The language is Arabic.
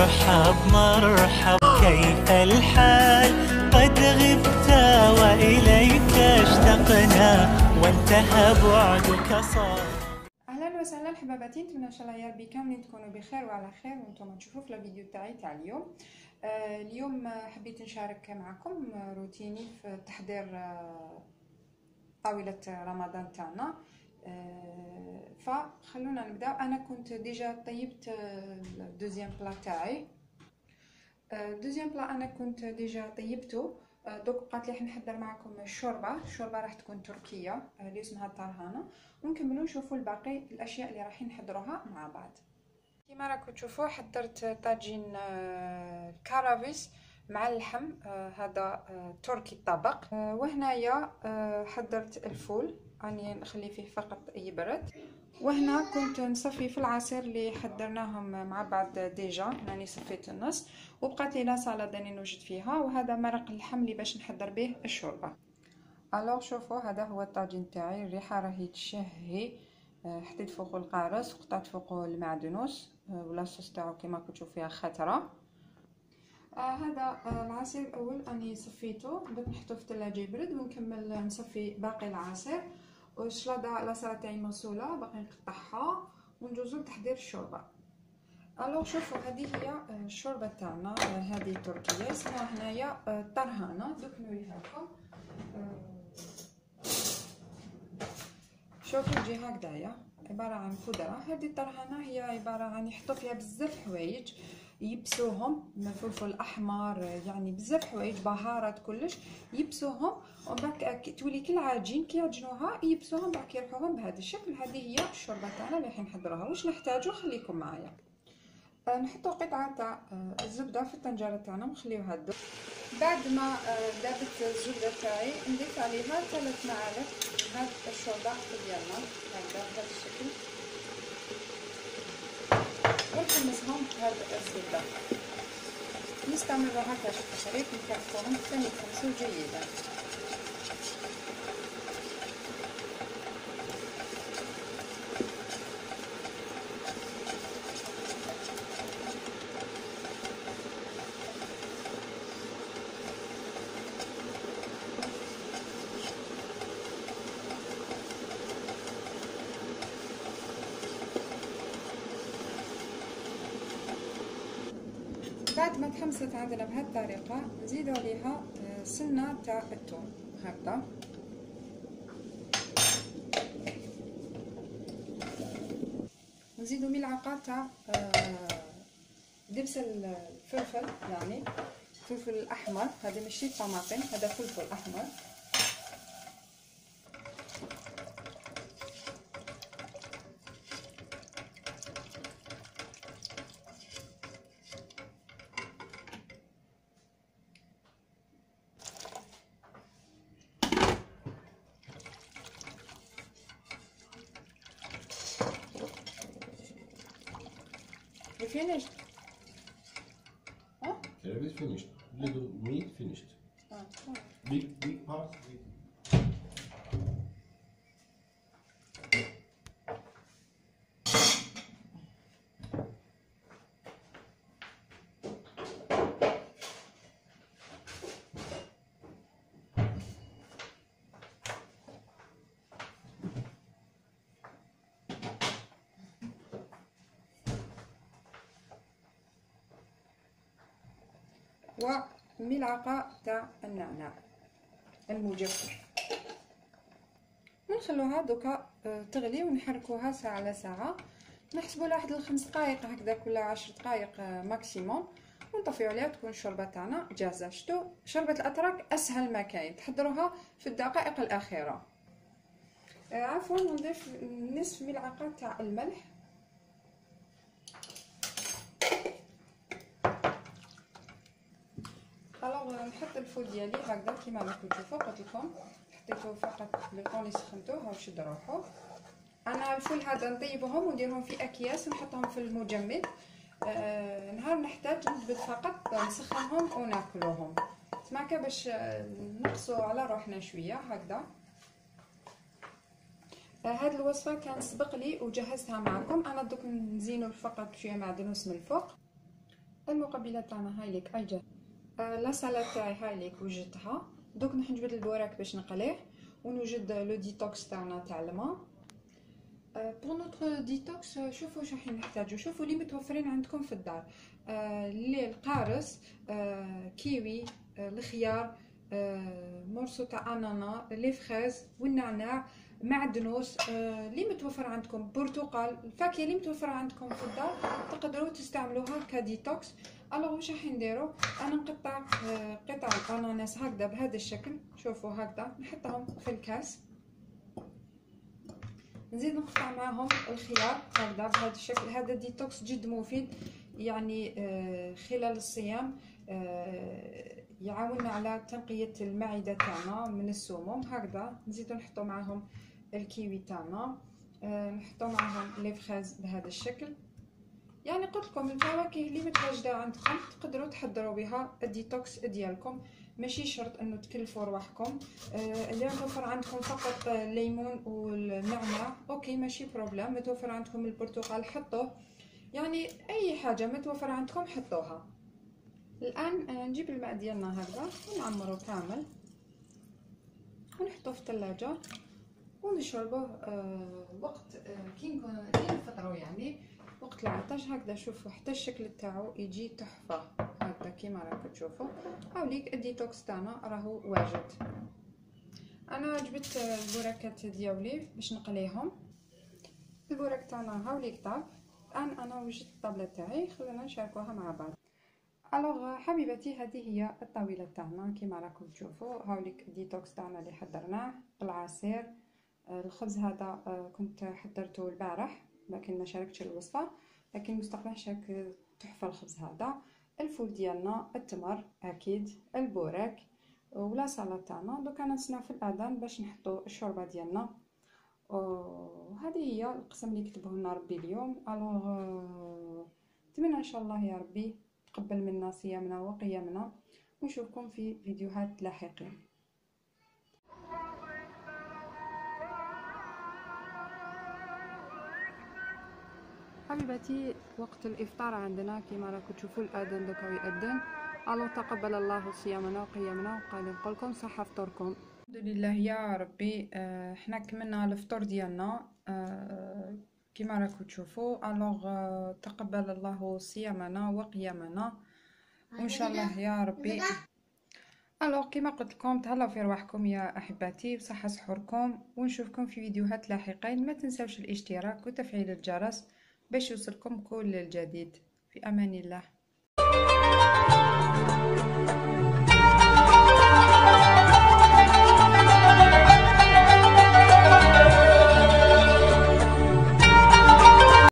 مرحب مرحب، كيف الحال؟ قد غبت وإليك اشتقنا وانتهى بعدك صار. اهلا وسهلا حباباتي، نتمنى ان شاء الله يا ربي كاملين تكونوا بخير وعلى خير وانتم تشوفوا في الفيديو تاع اليوم. اليوم حبيت نشارك معكم روتيني في تحضير طاولة رمضان تاعنا. فخلونا نبداو. انا كنت ديجا طيبت الدوزيام بلا تاعي. الدوزيام بلا انا كنت ديجا طيبته. دوك بقات لي نحضر معكم الشوربه راح تكون تركيه اللي اسمها طرهانه، ونكملوا نشوفوا الباقي الاشياء اللي راح نحضروها مع بعض. كما راكم تشوفوا حضرت طاجين كرفس مع اللحم، هذا تركي الطبق. وهنايا حضرت الفول راني نخلي فيه فقط يبرد. وهنا كنت نصفي في العصير اللي حضرناهم مع بعض ديجا، راني صفيت النص وبقات لي لا سالاد راني نوجد فيها، وهذا مرق اللحم اللي باش نحضر به الشوربه. الوغ شوفوا هذا هو الطاجين تاعي، الريحه راهي تشهي. حطيت فوقو القارص وقطعت فوقو المعدنوس ولا الصوص تاعو كما راكم تشوفوا فيها خضره. هذا العصير الاول راني صفيته درت نحطو في الثلاجه يبرد، ونكمل نصفي باقي العصير. والشلاضه لاصالة تاعي مغسوله باقي نقطعها وندوزو لتحضير الشوربه. الوغ شوفوا هذه هي الشوربه تاعنا، هذه تركيه اسمها هنايا طرهانه. دوك نوريها لكم. شوفوا تجي هكذايا عباره عن خضره. هذه الطرهانه هي عباره عن يحطوا فيها بزاف حوايج، يبسوهم فلفل احمر، يعني بزاف حوايج، بهارات، كلش يبسوهم ومن بعد تولي كل عجين كي يعجنوها يبسوهم بعد يرحوهم بهذا الشكل. هذه هي الشوربه تاعنا اللي راح نحضروها. واش نحتاجو خليكم معايا. نحطو قطعه تاع الزبده في الطنجره تاعنا ونخليوها تذوب. بعد ما ذابت الزبده تاعي نضيف عليها 3 معالق هاد الشوربه ديالنا هكذا بهذا الشكل، ونحمصهم بهذا الزبده. نستمروا هكا شريط نكرفوهم حتى يتحمصوا جيدا. بعد ما تحمصت عندنا بهذه الطريقه نزيدوا عليها سنه تاع الثوم هكذا، نزيدوا ملعقه تاع دبس الفلفل، يعني الفلفل الاحمر، هذا ماشي طماطم هذا فلفل احمر. We finished. Huh? Everything is finished. Little meat finished. Big part. وملعقه تاع النعناع المجفف، ونخلوها دوكا تغلي ونحركوها ساعه على ساعه. نحسبوا لها واحد 5 دقائق هكذا، كل 10 دقائق ماكسيموم، ونطفيو عليها تكون الشوربه تاعنا جاهزه. شتو شوربه الاتراك اسهل ما كاين، تحضروها في الدقائق الاخيره. عفوا نضيف نصف ملعقه تاع الملح. نحط الفول ديالي هكذا كيما راكم تشوفوا، قلت لكم حطيته فقط للطون سخنتوه هاو شد روحو. انا الفول هذا نطيبهم ونديرهم في اكياس ونحطهم في المجمد. نهار نحتاج نجبد فقط نسخنهم وناكلوهم تماك باش نقصوا على روحنا شويه هكذا. هاد الوصفه كان سبق لي وجهزتها معكم. انا دوك نزينو فقط شويه معدنوس من الفوق. المقبلات تاعنا هاي ليك الجاهز. لا سالاد تاعي هاي ليك وجدتها. دوك نروح نجبد البوراك باش نقليه ونوجد لو ديتوكس تاعنا تاع الماء. بور نوتر ديتوكس شوفوا واش راح نحتاجو. شوفوا اللي متوفرين عندكم في الدار، اللي القارص، كيوي، الخيار، مرسو تاع انانا، لي فريز والنعناع، معدنوس، اللي متوفر عندكم، برتقال، الفاكهه اللي متوفره عندكم في الدار تقدروا تستعملوها كديتوكس. الوغ واش راح نديرو، انا نقطع قطع الاناناس هكذا بهذا الشكل، شوفوا هكذا نحطهم في الكاس، نزيد نقطع معاهم الخيار هكذا بهذا الشكل. هذا ديتوكس جد مفيد، يعني خلال الصيام يعاوننا على تنقية المعدة تاعنا من السموم. هكذا نزيدو نحطو معاهم الكيوي تاعنا، نحطو معاهم لي فريز بهذا الشكل. يعني قلت لكم الفواكه اللي متواجده عندكم تقدروا تحضروا بها الديتوكس ديالكم، ماشي شرط انه تكلفوا رواحكم. اللي متوفر عندكم فقط الليمون والنعناع اوكي ماشي بروبليم، متوفر عندكم البرتقال حطوه، يعني اي حاجه متوفر عندكم حطوها. الان نجيب الماء ديالنا هكذا ونعمره كامل ونحطوه في الثلاجه ونشربوه وقت كي نفطروا، يعني وقت العطش هكذا. شوفوا حتى الشكل تاعو يجي تحفه هكذا كيما راكم تشوفوا. هاوليك الديتوكس تاعنا راهو واجد. انا جبت البوراكات ديالي باش نقليهم. البوراك تاعنا هاوليك طاب. الان انا وجدت الطابله تاعي، خلينا نشاركوها مع بعض. الوغ حبيباتي هذه هي الطاوله تاعنا كيما راكم تشوفوا. هاوليك الديتوكس تاعنا اللي حضرناه بالعصير. الخبز هذا كنت حضرته البارح لكن ما شاركتش الوصفه، لكن مستقبلا نشارك تحفه الخبز هذا. الفول ديالنا، التمر اكيد، البوراك ولا سلطه تاعنا. دوك انا نستناو في الاذان باش نحطوا الشوربه ديالنا. وهذه هي القسم اللي كتبه لنا ربي اليوم. الوغ نتمنى ان شاء الله يا ربي تقبل منا صيامنا وقيامنا، ونشوفكم في فيديوهات لاحقين. حبيباتي وقت الافطار عندنا كيما راكم تشوفوا الاذان دوكا يأذن. الله تقبل الله صيامنا وقيامنا، وقال نقولكم صحه فطوركم. الحمد لله يا ربي. احنا كملنا الفطور ديالنا كيما راكم تشوفوا. الوغ تقبل الله صيامنا وقيامنا وان شاء الله يا ربي. الوغ كيما قلت لكم تهلاو في رواحكم يا احباتي، بصحه سحوركم، ونشوفكم في فيديوهات لاحقين. ما تنساوش الاشتراك وتفعيل الجرس باش يوصلكم كل الجديد. في امان الله.